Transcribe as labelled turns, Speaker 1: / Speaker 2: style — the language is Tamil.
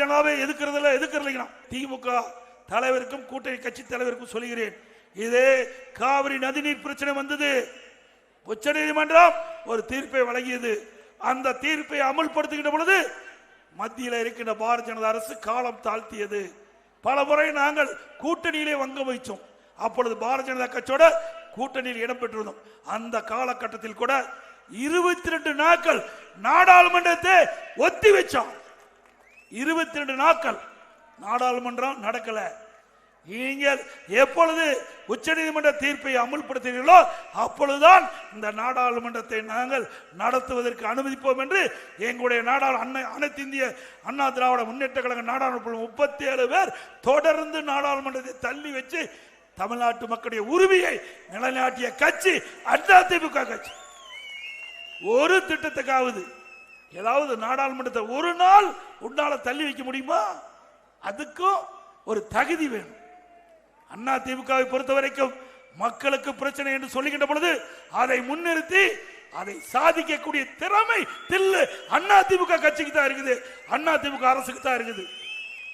Speaker 1: ஜனதாவை எதிர்க்கிறீங்களா? திமுக தலைவருக்கும் கூட்டணி கட்சி தலைவருக்கும் சொல்கிறேன், இதே காவிரி நதிநீர் பிரச்சனை வந்தது, உச்ச நீதிமன்றம் ஒரு தீர்ப்பை வழங்கியது. அந்த தீர்ப்பை அமல்படுத்துகின்ற பொழுது மத்தியில் இருக்கின்ற பாரதிய ஜனதா அரசு காலம் தாழ்த்தியது. பல முறை நாங்கள் கூட்டணியிலே வங்க வைச்சோம். அப்பொழுது பாரதிய ஜனதா கட்சியோட கூட்டணியில் இடம்பெற்றிருந்தோம். அந்த காலகட்டத்தில் கூட 22 நாட்கள் நாடாளுமன்றத்தை ஒத்தி வச்சோம். 22 நாட்கள் நாடாளுமன்றம் நடக்கல. நீங்கள் எப்பொழுது உச்ச நீதிமன்ற தீர்ப்பை அமுல்படுத்தினீர்களோ அப்பொழுதுதான் இந்த நாடாளுமன்றத்தை நாங்கள் நடத்துவதற்கு அனுமதிப்போம் என்று எங்களுடைய அனைத்து இந்திய அண்ணா திராவிட முன்னேற்ற கழக நாடாளுமன்ற 37 பேர் தொடர்ந்து நாடாளுமன்றத்தை தள்ளி வச்சு தமிழ்நாட்டு மக்களுடைய உரிமையை நிலைநாட்டிய கட்சி அதிமுக கட்சி. ஒரு திட்டத்துக்காவது ஏதாவது நாடாளுமன்றத்தை ஒரு நாள் உன்னால தள்ளி வைக்க முடியுமா? அதுக்கும் ஒரு தகுதி வேணும். அதிமுகவை பொறுத்த வரைக்கும் மக்களுக்கு பிரச்சனை என்று சொல்லுகின்ற பொழுது அதை முன்னிறுத்தி அதை சாதிக்கக்கூடிய திறமை தில்லு அதிமுக கட்சிக்கு தான் இருக்குது, அதிமுக அரசுக்கு தான் இருக்குது.